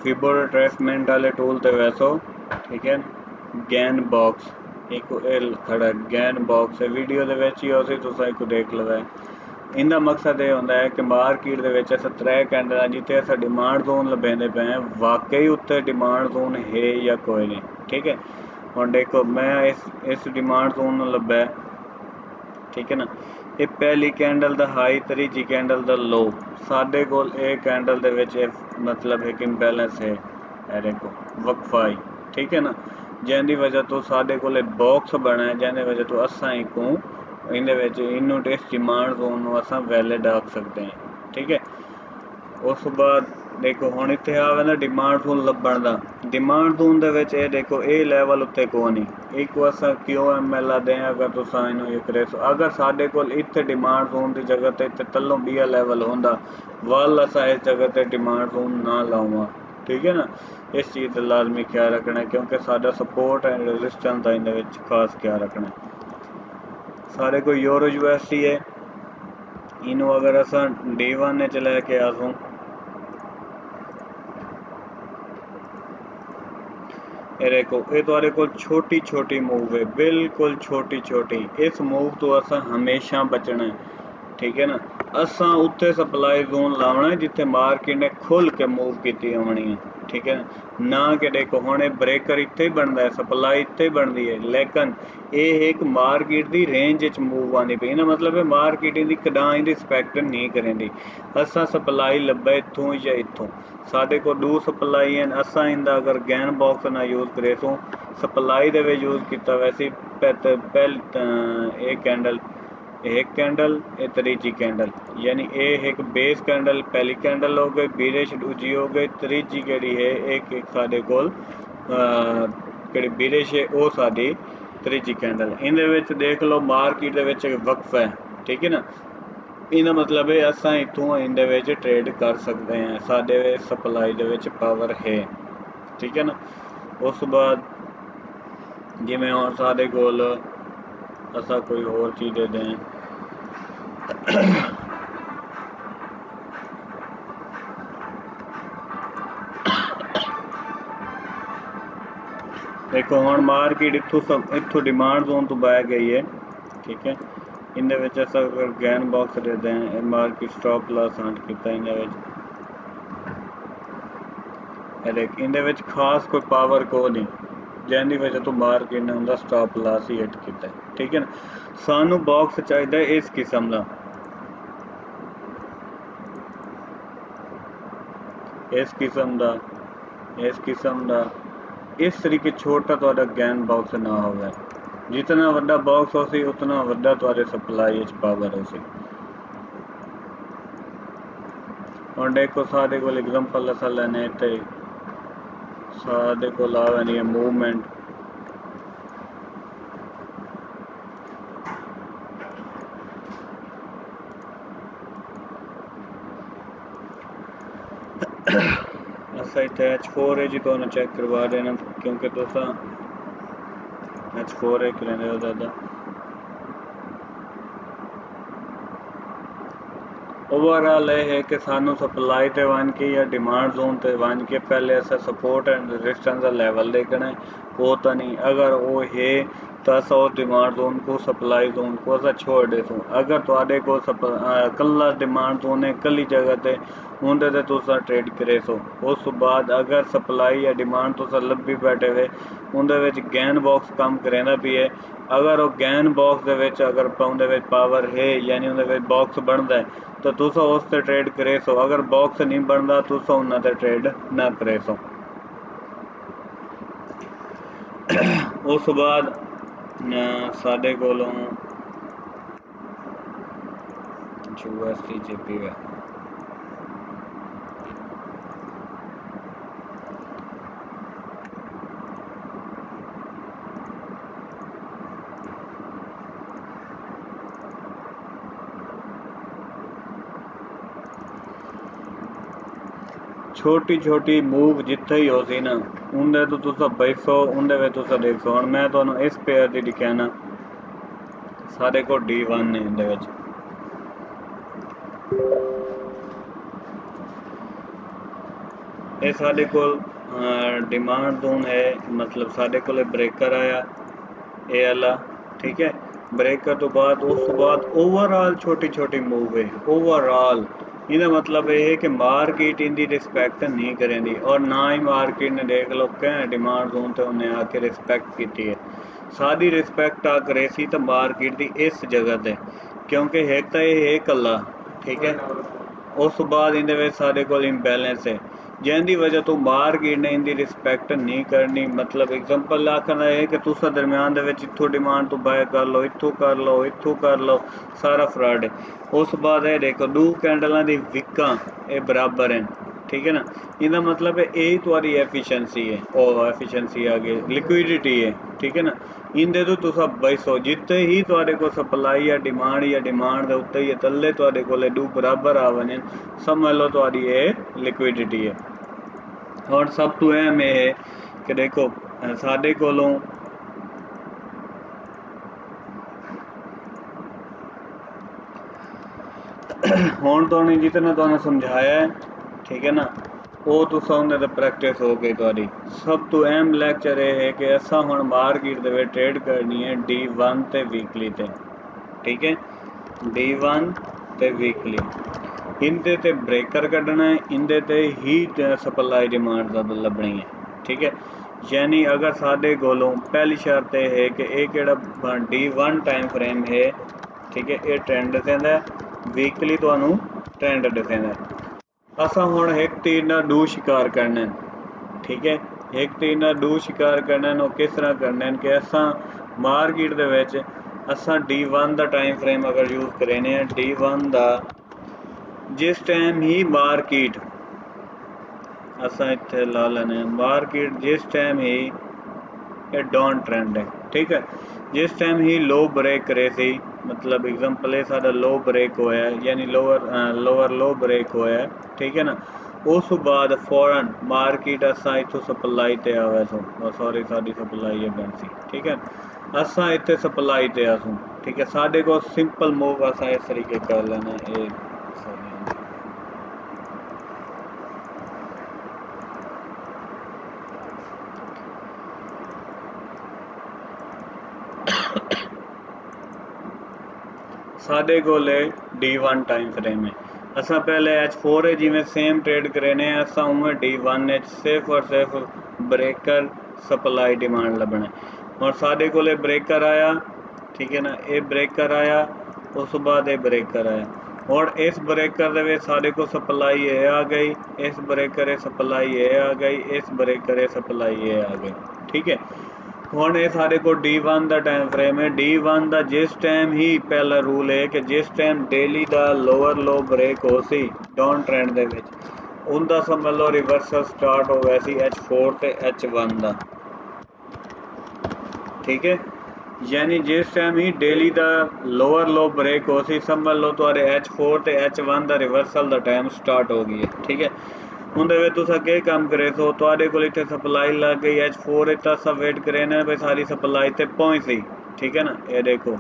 [SPEAKER 1] फिबो रिट्रेसमेंट वाले टूल तो वैसो ठीक है। गैन बॉक्स एक खड़ा गैन बॉक्स है वीडियो के ही तुम एक देख लो है। इनका मकसद ये होता है कि मार्केट के अस 3 कैंडल जिते अस डिमांड जोन लभेंदे पे हैं वाकई उत्ते डिमांड जोन है या कोई नहीं ठीक है। और देखो मैं इस डिमांड जोन लभा है ठीक है ना। ये पहली कैंडल का हाई तीजी कैंडल का लो साढ़े को कैंडल के मतलब एक इंबैलेंस है देखो वक्फाई ठीक है ना जिंदी वजह तो साढ़े को बॉक्स बना है जिंदी वजह तो असा ही को इनू इस डिमांड जोन असा वैलिड आख सकते हैं ठीक है। उस बाद देखो हुण इत्थे आवे ना डिमांड जोन लभण दा डिमांड जोन दे विच ये देखो ये लैवल उत्ते को नहीं एक असां क्यू एम एल दें अगर तुसां इनू ये करे अगर साडे कोल इत्थे डिमांड जोन की जगह ते इत्थे तलों बीआ लैवल होंदा वल असां इस जगह ते डिमांड जोन ना लावां ठीक है ना। इस चीज़ का लाजमी ख्याल रखना है क्योंकि साडा सपोर्ट एंड रेजिस्टेंस का इहदे विच खास ख्याल रखना है। सारे को यूरो यूएसडी है इनू अगर असां D1 च लैके आसूं ये देखो ये तुहाडे कोल छोटी छोटी मूव है बिल्कुल छोटी छोटी इस मूव तो असा हमेशा बचना है ठीक है ना। असा उत्थे सप्लाई जोन लाना है जिथे मार्केट ने खुल के मूव की होनी है ठीक है ना कि देखो हुण ब्रेकर इत्थे ही बनता है सप्लाई इत्थे ही बनती है लेकिन ये एक मार्केट की रेंज च मूव आनी पई ना मतलब है मार्केट की कदा इहदी रिस्पैक्ट नहीं करेंदी। असा सप्लाई लब्भा इत्थों या इत्थों साढ़े को 2 सप्लाई हैं असा इनका अगर गैन बॉक्स ना यूज़ करे तो सप्लाई दे वे यूज़ किया वैसे एक कैंडल एक कैंडल ये तीजी कैंडल यानी ये एक बेस कैंडल पहली कैंडल हो गई बीरिश दूजी हो गई तीजी केड़ी है एक साढ़े कोल बीरिश है वो साड़ी तीजी कैंडल इन देख लो मार्केट दे विच वक्फ है ठीक है ना। इहदा मतलब है असां इत्थों इहदे विच ट्रेड कर सकते हैं साडे सप्लाई दे विच पावर है ठीक है ना। उस बाद जिवें हुण साडे कोल असां कोई होर चीज़ दे दें देखो हुण मार्केट इत्थों डिमांड जोन तो बह गई है ठीक है। इनदे विच अस अगर गैन बॉक्स दे दें मार्केट स्टॉप लॉस हंट किया इनदे विच खास कोई पावर को नहीं जिंदी वजह तो मार्केट ने उनका स्टॉप लॉस ही हिट किया ठीक है ना। सानू बॉक्स चाहिए इस किस्म का इस किस्म का इस तरीके छोटा तो गैन बॉक्स ना हो जितना वड्डा बॉक्स हो सी उतना वड्डा तो सप्लाई पावर हो सी। हुण देखो साडे कोल एग्जांपल असां लैने ते साडे कोल आ वनी है मूवमेंट। असां इत्थे H4 जी तुहानू चेक करवा देना क्योंकि तुसां H4 करेंदे हो ज़्यादा। ओवरऑल ये है कि सानू सप्लाई ते वन के या डिमांड जोन ते वन के पहले असा सपोर्ट एंड रेजिस्टेंस का लेवल देखना है। वो तो नहीं अगर वो है तो असा उस डिमांड जोन को सप्लाई जोन को असा छोड़ देसूँ। अगर तुहाडे को कल्ला डिमांड जोन है कल्ली जगह ते उंदे ते तुसा ट्रेड करे सो। उस बाद अगर सप्लाई या डिमांड तुसा लभी बैठे हुए उंदे विच गैन बॉक्स काम करेंदा भी है। अगर वो गैन बॉक्स दे विच अगर उंदे विच पावर है यानी उंदे विच बॉक्स बनता है तो तुसा उस ते ट्रेड करे सो। अगर बॉक्स नहीं बनता तुसा उन्हां ते ट्रेड ना करे सो। उस बाद साडे कोलों USD JPY छोटी छोटी मूव जिथे ही हो सी ना उंदे तो तुसा बैसो उंदे वे तुसा देखो। हुण मैं तुहानू इस पेयर दी दिखाना साडे को D1 है इहदे विच ये साडे कोल डिमांड जोन है मतलब साडे कोल ब्रेकर आया ए वाला ठीक है। ब्रेकर तो बाद उस बाद ओवरऑल छोटी छोटी मूव है ओवरऑल ਇਹਦਾ मतलब ये है कि मार्केट इनकी रिस्पैक्ट नहीं करेंदी और ना ही मार्केट ने देख लो कह डिमांड जोन तो उन्हें आके रिस्पैक्ट की है। सारी रिस्पैक्ट आ करे सी तो मार्केट की इस जगह ते क्योंकि एक तो ये है कला ठीक है। उस बाद इहदे विच साडे कोल इंबैलेंस है जिंदी वजह तो मार्केट ने इनकी रिस्पैक्ट नहीं करनी। मतलब एग्जांपल आखना है कि तुसा दरम्यान दे विच इत्थों डिमांड तो बाय कर लो इत्थों कर लो इत्थों कर लो सारा फ्रॉड है। उस बाद ये देखो दो कैंडलों की विकां ये बराबर हैं ठीक है ना। इहदा मतलब है यही तुम्हारी एफिशिएंसी है और एफिशिएंसी आ गई लिक्विडिटी है ठीक है ना। इंदे तो तुसा बैसो जिते ही तुहाडे को सप्लाई या डिमांड दे उत्ते ही थल्ले तुहाडे कोले दो बराबर आ वने समझ लो तुहाडी ये लिक्विडिटी है। और सब तो अहम ये है कि देखो साडे कोलों हुण तुहानू जितना तुहानू समझाया है ठीक है ना वो तुसा उन्हें ते प्रैक्टिस हो गई तुहाडी। सब तो अहम लैक्चर ये है कि असां हुण मार्केट दे विच ट्रेड करनी है D1 ते वीकली ते ठीक है। D1 ते वीकली इंदे ते ब्रेकर कढ़ना है इंदे ते ही सप्लाई डिमांड का लभनी है ठीक है। यानी अगर साडे कोलों पहली शर्त यह है कि एक D1 टाइम फ्रेम है ठीक है ये ट्रेंड दसेंदा वीकली तुहानू ट्रेंड दसेंदा। असां हुण एक तीर नाल दो शिकार करना है ठीक है। एक तीर नाल दो शिकार करना है किस तरह करना है कि असां मार्केट दे विच असां D1 का टाइम फ्रेम अगर यूज़ करेने D1 का जिस टाइम ही मार्केट असां इत्थे ला लेने मार्केट जिस टाइम ही ये डाउन ट्रेंड है ठीक है। जिस टाइम ही लो ब्रेक करे सी मतलब एग्जांपल है साडा लो ब्रेक होया है यानी लोअर लो ब्रेक होया है ठीक है ना। उस बाद फौरन मार्केट असां इत्थों सप्लाई ते आवे सो सॉरी साडी सप्लाई है बनसी ठीक है। असां इत्थे सप्लाई ते आसूँ ठीक है। साडे को सिंपल मूव असां इस तरीके कर लेना ये साडे कोले D1 टाइम फ्रेम है। असां पहले H4 है जिमें सेम ट्रेड करेने असां उमें D1 सिर्फ और सिर्फ ब्रेकर सप्लाई डिमांड लभना और साडे कोले ब्रेकर आया ठीक है ना। ये ब्रेकर आया उस बाद ये ब्रेकर आया और इस ब्रेकर दे साडे को सप्लाई ये आ गई इस ब्रेकर सप्लाई ये आ गई इस ब्रेकर सप्लाई ये आ गई ठीक है। ਹੁਣ ਇਹ ਸਾਡੇ ਕੋਲ D1 ਦਾ ਟਾਈਮ ਫਰੇਮ ਹੈ। D1 ਦਾ ਜਿਸ ਟਾਈਮ ਹੀ ਪਹਿਲਾ ਰੂਲ ਹੈ ਕਿ ਜਿਸ ਟਾਈਮ ਡੇਲੀ ਦਾ ਲੋਅਰ ਲੋ ਬ੍ਰੇਕ ਹੋ ਸੀ ਡਾਊਨ ਟ੍ਰੈਂਡ ਦੇ ਵਿੱਚ, ਉਹਦਾ ਸਮਝ ਲਓ ਰਿਵਰਸਲ ਸਟਾਰਟ ਹੋ ਗਿਆ ਸੀ H4 ਤੇ H1 ਦਾ। ਠੀਕ ਹੈ, ਯਾਨੀ ਜਿਸ ਟਾਈਮ ਹੀ ਡੇਲੀ ਦਾ ਲੋਅਰ ਲੋ ਬ੍ਰੇਕ ਹੋ ਸੀ ਸਮਝ ਲਓ ਤੁਹਾਡੇ H4 ਤੇ H1 ਦਾ ਰਿਵਰਸਲ ਦਾ ਟਾਈਮ ਸਟਾर्ट हो गई है। ठीक है, ਉਹਦੇ ਵਿੱਚ ਤੁਸੀਂ ਕੀ ਕੰਮ ਕਰੇ ਸੋ ਤੁਹਾਡੇ ਕੋਲ ਇੱਥੇ ਸਪਲਾਈ ਲੱਗ ਗਈ H4 ਵਿੱਚ ਤਾਂ ਅਸਾਂ ਵੇਟ ਕਰੇ ਨੇ ਵੀ ਸਾਰੀ ਸਪਲਾਈ ਤੇ ਪਹੁੰਚ ਸੀ। ਠੀਕ ਹੈ ਨਾ, ਇਹ ਦੇਖੋ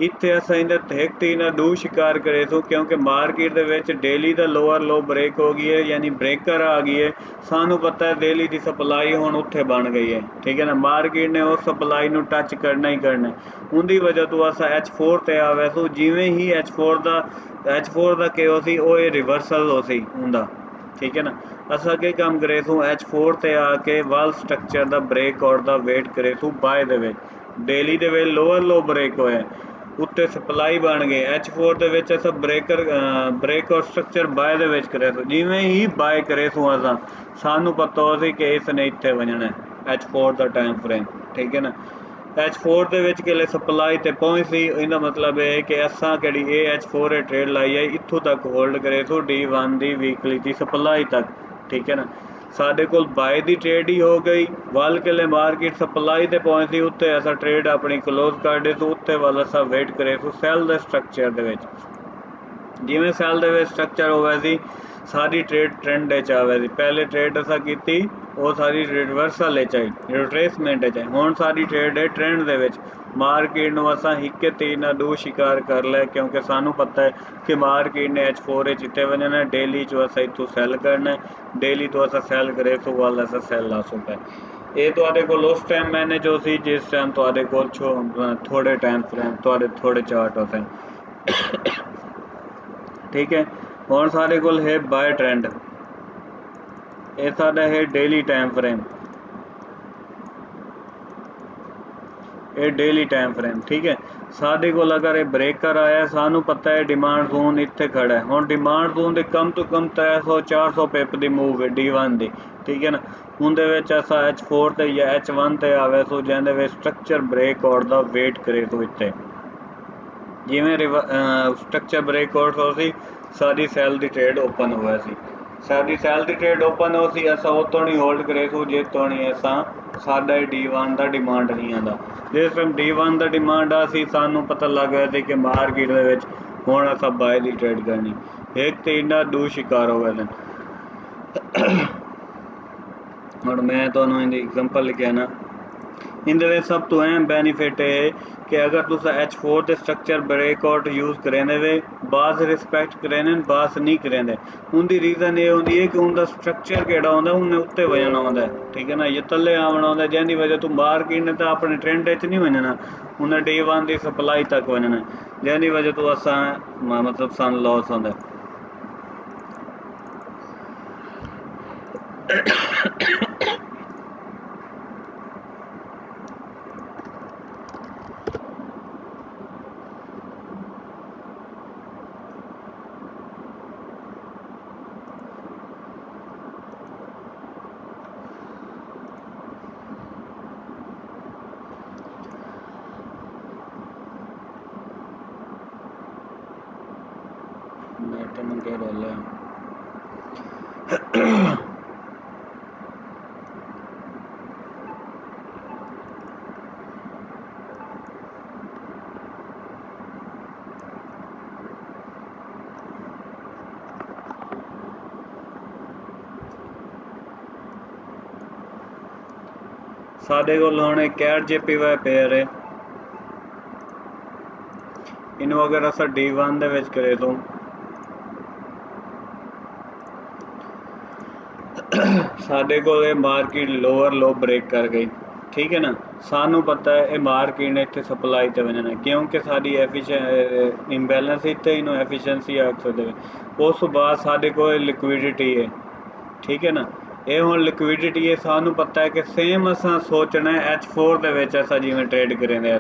[SPEAKER 1] ਇੱਥੇ ਅਸਾਂ ਇਹਦਾ ਇੱਕ ਤੀਨ ਦਾ ਡੂ ਸ਼ਿਕਾਰ ਕਰੇ ਸੋ ਕਿਉਂਕਿ ਮਾਰਕੀਟ ਦੇ ਵਿੱਚ ਡੇਲੀ ਦਾ ਲੋਅਰ ਲੋ ਬ੍ਰੇਕ ਹੋ ਗਈ ਹੈ ਯਾਨੀ ਬ੍ਰੇਕਰ ਆ ਗਈ ਹੈ। ਸਾਨੂੰ ਪਤਾ ਹੈ ਡੇਲੀ ਦੀ ਸਪਲਾਈ ਹੁਣ ਉੱਥੇ ਬਣ ਗਈ ਹੈ। ਠੀਕ ਹੈ ਨਾ, ਮਾਰਕੀਟ ਨੇ ਉਸ ਸਪਲਾਈ ਨੂੰ ਟੱਚ ਕਰਨਾ ਹੀ ਕਰਨਾ, ਉਹਦੀ ਵਜ੍ਹਾ ਤੋਂ ਅਸਾਂ H4 ਤੇ ਆਵੇ ਸੋ ਜਿਵੇਂ ਹੀ H4 ਦਾ ਕਿਉ ਸੀ ਉਹ ਇਹ ਰਿਵਰਸਲ ਹੋ ਸੀ ਹੁੰਦਾ। ਠੀਕ ਹੈ ਨਾ, ਅਸਾਂ ਕੀ ਕੰਮ ਕਰੇ ਸੋ H4 ਤੇ ਆ ਕੇ ਵਾਲ ਸਟਰਕਚਰ ਦਾ ਬ੍ਰੇਕ ਆਊਟ ਦਾ ਵੇਟ ਕਰੇ ਸੋ ਬਾਏ ਦੇ ਵਿੱਚ ਡੇਲੀ ਦੇ ਵਿੱਚ ਲੋਅਰ ਲੋ ਬ੍ਰੇਕ ਹੋਇਆ ਉੱਤੇ ਸਪਲਾਈ ਬਣ ਗਏ H4 ਦੇ ਵਿੱਚ ਅਸਾਂ ਬ੍ਰੇਕ ਆਊਟ ਸਟਰਕਚਰ ਬਾਏ ਦੇ ਵਿੱਚ ਕਰਿਆ ਸੋ ਜਿਵੇਂ ਹੀ ਬਾਏ ਕਰੇ ਸੋ ਅਸਾਂ ਸਾਨੂੰ ਪਤਾ ਹੋ ਸੀ ਕਿ ਇਸ ਨੇ ਇੱਥੇ ਵਜਣਾ H4 ਦਾ ਟਾਈਮ ਫਰੇਮ। ਠੀਕ ਹੈ ਨਾ, H4 ਦੇ ਵਿੱਚ ਕਿਲੇ ਸਪਲਾਈ ਤੇ ਪਹੁੰਚ ਸੀ, ਇਹਦਾ ਮਤਲਬ ਇਹ ਕਿ ਅਸਾਂ ਕਿਹੜੀ ਇਹ H4 ਟ੍ਰੇਡ ਲਾਈ ਹੈ ਇੱਥੋਂ ਤੱਕ ਹੋਲਡ ਕਰੇ ਸੋ D1 ਦੀ ਵੀਕਲੀ ਦੀ ਸਪਲਾਈ ਤੱਕ। ਠੀਕ ਹੈ ਨਾ, ਸਾਡੇ ਕੋਲ ਬਾਏ ਦੀ ਟ੍ਰੇਡ ਹੀ ਹੋ ਗਈ ਵੱਲ ਕਿਲੇ ਮਾਰਕੀਟ ਸਪਲਾਈ ਤੇ ਪਹੁੰਚਦੀ ਉੱਤੇ ਅਸਾਂ ਟ੍ਰੇਡ ਆਪਣੀ ਕਲੋਜ਼ ਕਰਦੇ ਸੋ ਉੱਤੇ ਵੱਲ ਅਸਾਂ ਵੇਟ ਕਰੇ ਸੋ ਸੈੱਲ ਦੇ ਸਟਰਕਚਰ ਦੇ ਵਿੱਚ। ਜਿਵੇਂ ਸੈੱਲ ਦੇ ਵਿੱਚ ਸਟਰਕਚਰ ਹੋਇਆ ਸੀ ਸਾਰੀ ਟ੍ਰੇਡ ਟ੍ਰੈਂਡ ਵਿੱਚ ਆਵੇ ਸੀ। ਪਹਿਲੇ ਟ੍ਰੇਡ ਅਸਾਂ ਕੀਤੀ ਉਹ ਸਾਰੀ ਰਿਵਰਸਲ ਵਿੱਚ ਆਈ ਰਿਟਰੇਸਮੈਂਟ ਵਿੱਚ ਆਈ, ਹੁਣ ਸਾਡੀ ਟ੍ਰੇਡ ਹੈ ਟ੍ਰੈਂਡ ਦੇ ਵਿੱਚ। ਮਾਰਕੀਟ ਨੂੰ ਅਸਾਂ ਇੱਕ ਤੀਰ ਨਾਲ ਦੋ ਸ਼ਿਕਾਰ ਕਰ ਲਿਆ ਕਿਉਂਕਿ ਸਾਨੂੰ ਪਤਾ ਹੈ ਕਿ ਮਾਰਕੀਟ ਨੇ H4 ਵਿੱਚ ਜਿੱਤੇ ਵਜਣਾ ਡੇਲੀ 'ਚੋਂ ਅਸਾਂ ਇੱਥੋਂ ਸੈੱਲ ਕਰਨਾ, ਡੇਲੀ ਤੋਂ ਅਸਾਂ ਸੈੱਲ ਕਰੇ ਸੋ ਵੱਲ ਅਸਾਂ ਸੈੱਲ ਲਾ ਸਕਦਾ। ਇਹ ਤੁਹਾਡੇ ਕੋਲ ਉਸ ਟਾਈਮ ਮੈਨੇਜ ਹੋ ਸੀ ਜਿਸ ਟਾਈਮ ਤੁਹਾਡੇ ਕੋਲ ਥੋੜੇ ਟਾਈਮ ਫਰੇਮ ਤੁਹਾਡੇ ਥੋੜੇ ਚਾਰਟ ਹੋ ਸਨ। ਠੀਕ ਹੈ, ਹੁਣ ਸਾਡੇ ਕੋਲ ਹੈ ਬਾਏ ਟ੍ਰੈਂਡ, ਇਹ ਸਾਡਾ ਹੈ ਡੇਲੀ ਟਾਈਮ ਫਰੇਮ, ਇਹ ਡੇਲੀ ਟਾਈਮ ਫਰੇਮ। ਠੀਕ ਹੈ, ਸਾਡੇ ਕੋਲ ਅਗਰ ਇਹ ਬ੍ਰੇਕਰ ਆਇਆ ਸਾਨੂੰ ਪਤਾ ਹੈ ਡਿਮਾਂਡ ਜ਼ੋਨ ਇੱਥੇ ਖੜਾ ਹੈ। ਹੁਣ ਡਿਮਾਂਡ ਜ਼ੋਨ ਦੇ ਕਮ ਤੋਂ ਕਮ 300-400 ਪਿਪ ਦੀ ਮੂਵ ਹੈ D1 ਦੀ। ਠੀਕ ਹੈ ਨਾ, ਉਹਦੇ ਵਿੱਚ ਅਸਾਂ H4 ਤੇ ਜਾਂ H1 ਤੇ ਆਵੇ ਸੋ ਜਿਹਦੇ ਵਿੱਚ ਸਟਰਕਚਰ ਬ੍ਰੇਕ ਆਊਟ ਦਾ ਵੇਟ ਕਰੇ ਸੋ ਇੱਥੇ ਜਿਵੇਂ ਸਟਰਕਚਰ ਬ੍ਰੇਕ ਆਊਟ ਹੋ ਸੀ ਸਾਡੀ ਸੈੱਲ ਦੀ ਟ੍ਰੇਡ ਓਪਨ ਹੋਇਆ ਸੀ, ਸਾਡੀ ਸੈੱਲ ਦੀ ਟ੍ਰੇਡ ਓਪਨ ਹੋ ਸੀ ਅਸਾਂ ਉਤੋਂ ਨਹੀਂ ਹੋਲਡ ਕਰੇ ਸੋ ਜੇ ਤੋਂ ਨਹੀਂ ਅਸਾਂ ਸਾਡਾ D1 ਦਾ ਡਿਮਾਂਡ ਨਹੀਂ ਆਉਂਦਾ। ਜਿਸ ਟਾਈਮ D1 ਦਾ ਡਿਮਾਂਡ ਆ ਸੀ ਸਾਨੂੰ ਪਤਾ ਲੱਗ ਗਿਆ ਸੀ ਕਿ ਮਾਰਕੀਟ ਦੇ ਵਿੱਚ ਹੁਣ ਅਸਾਂ ਬਾਏ ਦੀ ਟ੍ਰੇਡ ਕਰਨੀ, ਇੱਕ ਤੇ ਇਹਨਾਂ ਦੋ ਸ਼ਿਕਾਰ ਹੋ ਗਏ ਨੇ। ਹੁਣ ਮੈਂ ਤੁਹਾਨੂੰ ਇਹਦੀ ਐਗਜ਼ਾਮਪਲ ਲਿਖਿਆ ਨਾ, ਇਹਦੇ ਵਿੱਚ ਸਭ ਤੋਂ ਅਹਿਮ ਬੈਨੀਫਿਟ ਇਹ कि अगर तुस H4 ਦੇ ਸਟਰਕਚਰ ਬ੍ਰੇਕਆਊਟ ਯੂਜ਼ ਕरेंदे ਵੇ ਬਾਸ ਰਿਸਪੈਕਟ ਕरेंदे ਬਾਸ ਨਹੀਂ ਕरेंदे। ਉਹਦੀ ਰੀਜ਼ਨ ਇਹ ਹੁੰਦੀ ਹੈ ਕਿ ਉਹਦਾ ਸਟਰਕਚਰ ਕਿਹੜਾ ਹੁੰਦਾ ਉਹਨੇ ਉੱਤੇ ਵਜਣਾ ਹੁੰਦਾ। ਠੀਕ ਹੈ ਨਾ, ਇਹ ਥੱਲੇ ਆਉਣਾ ਹੁੰਦਾ ਜਿਹਦੀ ਵਜ੍ਹਾ ਤੋਂ ਮਾਰਕੀਟ ਨੇ ਤਾਂ ਆਪਣੇ ਟ੍ਰੈਂਡ ਵਿੱਚ ਨਹੀਂ ਵਜਣਾ, ਉਹਨੇ D1 ਦੀ ਸਪਲਾਈ ਤੱਕ ਵਜਣਾ ਜਿਹਦੀ ਵਜ੍ਹਾ ਤੋਂ ਅਸਾਂ ਮਤਲਬ ਸਾਨੂੰ ਲਾਸ ਹੁੰਦਾ। ਤੈਨੂੰ ਕਿਆ ਰੋਲ ਹੈ ਸਾਡੇ ਕੋਲ ਹੁਣ ਇੱਕ CAT JPY ਪੇਅਰ ਹੈ, ਇਹਨੂੰ ਅਗਰ ਅਸਾਂ D1 ਦੇ ਵਿੱਚ ਕਰੇ ਤੋਂ ਸਾਡੇ ਕੋਲ ਇਹ ਮਾਰਕੀਟ ਲੋਅਰ ਲੋ ਬ੍ਰੇਕ ਕਰ ਗਈ। ਠੀਕ ਹੈ ਨਾ, ਸਾਨੂੰ ਪਤਾ ਹੈ ਇਹ ਮਾਰਕੀਟ ਨੇ ਇੱਥੇ ਸਪਲਾਈ ਤੇ ਵਜਣਾ ਕਿਉਂਕਿ ਸਾਡੀ ਇੰਬੈਲੈਂਸ ਇੱਥੇ ਇਹਨੂੰ ਐਫੀਸ਼ੀਐਂਸੀ ਆਖ ਸਕਦੇ। ਉਸ ਤੋਂ ਬਾਅਦ ਸਾਡੇ ਕੋਲ ਲਿਕੁਇਡਿਟੀ ਹੈ। ਠੀਕ ਹੈ ਨਾ, ਇਹ ਹੁਣ ਲਿਕੁਇਡਿਟੀ ਹੈ ਸਾਨੂੰ ਪਤਾ ਹੈ ਕਿ ਸੇਮ ਅਸਾਂ ਸੋਚਣਾ H4 ਦੇ ਵਿੱਚ ਅਸਾਂ ਜਿਵੇਂ ਟ੍ਰੇਡ ਕरेंदे ਆ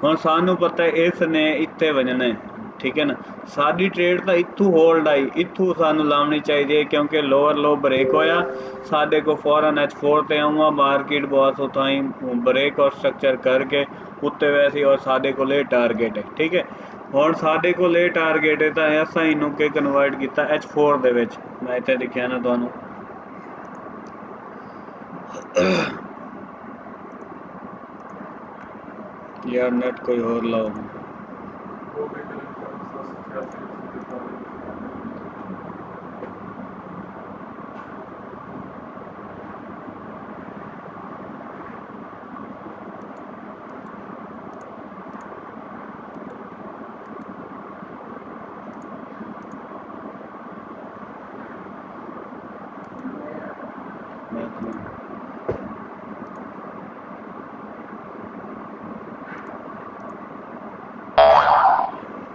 [SPEAKER 1] ਹੁਣ ਸਾਨੂੰ ਪਤਾ ਇਸ ਨੇ ਇੱਥੇ ਵਜਣਾ ठीक है ना। साडी ट्रेड तो इत्थू होल्ड आई, इत्थू सानू लानी चाहिए क्योंकि लोअर लो ब्रेक होया, साडे को फॉरन H4 ते आऊँगा, मार्केट बॉस उताई ब्रेक और स्ट्रक्चर करके उत्ते वैसे और साडे को ले टारगेट है। ठीक है, हुण साडे को ले टारगेट है तो असां इनू के कन्वर्ट किया H4 दे विच। मैं इत्थे दिखाया ना तुहानू यार नेट कोई और लाओ।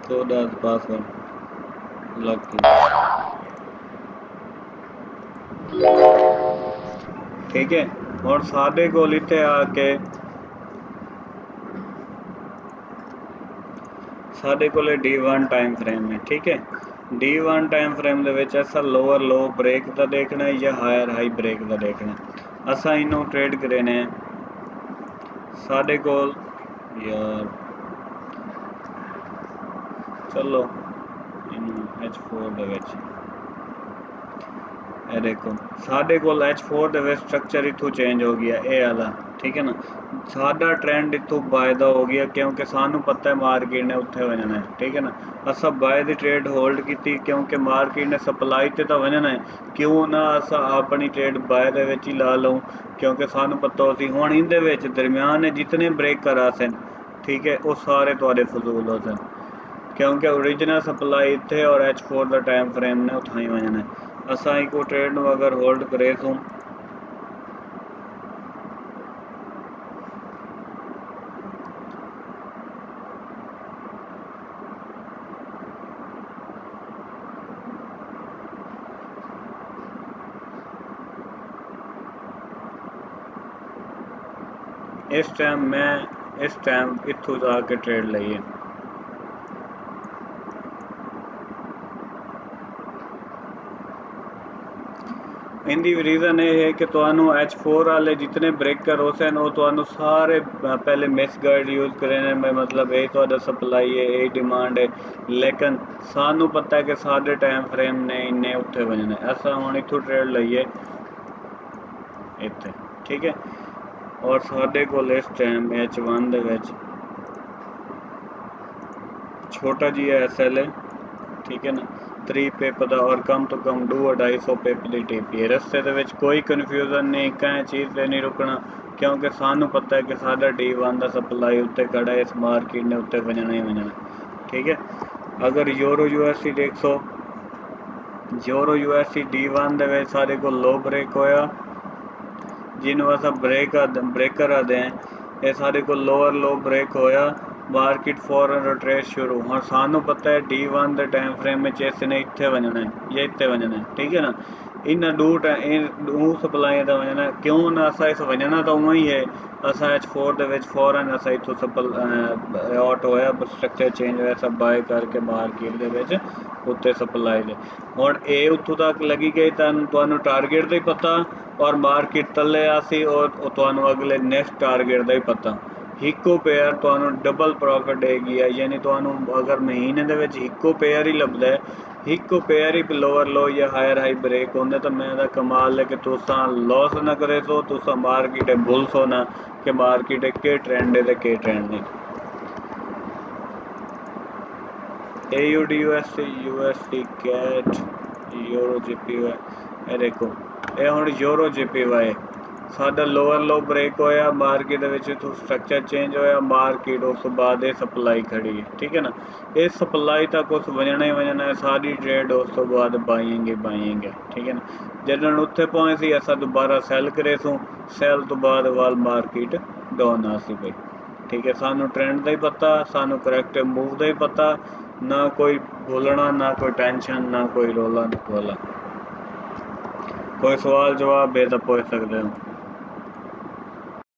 [SPEAKER 1] तो पासवर्ड लॉक ठीक है। और साडे कोल इत्थे आके साडे कोले D1 टाइम फ्रेम है। ठीक है, D1 टाइम फ्रेम दे विच असां लोअर लो ब्रेक दा देखना है या हायर हाई ब्रेक दा देखना है। असां इनू ट्रेड करेने साडे कोल यार चलो इनू H4 दे विच ए देखो साडे कोल H4 दे विच स्ट्रक्चर इत्थों चेंज हो गया ए वाला। ठीक है ना, साडा ट्रेंड इत्थों बाय दा हो गया क्योंकि सानू पता है मार्केट ने उत्थे वजना है। ठीक है ना, असा बाय दी ट्रेड होल्ड की क्योंकि मार्केट ने सप्लाई ते तो वजना है, क्यों ना असा अपनी ट्रेड बाय दे विच ही ला लूँ क्योंकि सानू पता हो सी हुण इहदे विच दरम्यान जितने ब्रेकर आ सन, ठीक है, वो सारे तुहाडे फजूल हो सन क्योंकि ओरिजिनल सप्लाई इत्थे और H4 का टाइम फ्रेम ने उठाई वजना है। असा को ट्रेड में अगर होल्ड करे तो इस टाइम इत्थों जाके ट्रेड लईए। इनकी रीज़न ये है कि तुहानू H4 वाले जितने ब्रेकर हो सन वो तुहानू सारे पहले मिस गाइड यूज़ करें में, मतलब ये तो सप्लाई है, ये डिमांड है, लेकिन सानू पता है कि साढ़े टाइम फ्रेम ने इन्ने उत्थे वजना है। असा हुण इत्थों ट्रेड लईए इत्थे। ठीक है, और साढ़े को इस टाइम H1 दे विच छोटा जी SL है। ठीक है ना, 3 पिप का और कम तो कम 250 पिप की टीपी है। रस्ते दे विच कोई कन्फ्यूजन नहीं, कहीं चीज़ से नहीं रुकना क्योंकि सानू पता है कि साडा D1 का सप्लाई उत्ते खड़ा है, इस मार्केट ने उत्ते वजना ही वजना। ठीक है, अगर यूरो USD देख सो, यूरो USD D1 दे विच सारे को लो ब्रेक होया जिन्हों अस ब्रेकर आते हैं, ये सारे को लोअर लो ब्रेक होया, मार्केट फॉरन रिट्रेस शुरू। हाँ सानू पता है D1 के टाइम फ्रेम में इसने इत्थे वजना है या इत्थे वजना है। ठीक है ना, इन दो सप्लाई का वजना है, क्यों ना असा इस वजना तो उं ही है। असा H4 दे विच फॉरन असा इत्थों आउट होया, स्ट्रक्चर चेंज होया, सब बाय करके मार्केट दे विच उत्ते सप्लाई दे हुण ये उत्थों तक लगी गई तुहानू टारगेट का ही पता और मार्केट तले आसी और तुहानू अगले नेक्स्ट टारगेट का ही पता। हिको पेयर तुहानू डबल प्रॉफिट देगी है, यानी तुहानू अगर महीने दे विच हिको पेयर ही लभदा है, हिको पेयर ही लोअर लो या हायर हाई ब्रेक होंदे तो मैं दा कमाल है कि तुसा लॉस ना करे सो, तुसा मार्केट बुल्स होना कि मार्केट के ट्रेंड है के ट्रेंड नहीं। AUD USD कैट यूरो JPY ये देखो ये हुण यूरो JPY साडा लोअर लो ब्रेक होया, मार्केट तो स्ट्रक्चर चेंज होया, मार्केट उस बाद सप्लाई खड़ी है। ठीक है ना, इस सप्लाई तक उस वजना ही वजना है, सारी ट्रेड उस तो बाद बाइंगे। ठीक है ना, जदन उत्थे पहुँच सी असा दोबारा सैल करे सूँ, सैल तो बाद वाल मार्केट डाउन आ सी पई। ठीक है, सानू ट्रेंड का ही पता, सानू करैक्टिव मूव का ही पता, ना कोई बोलना, ना कोई टेंशन, ना कोई रोला ना गोला। कोई सवाल जवाब है तो पूछ सकते हो।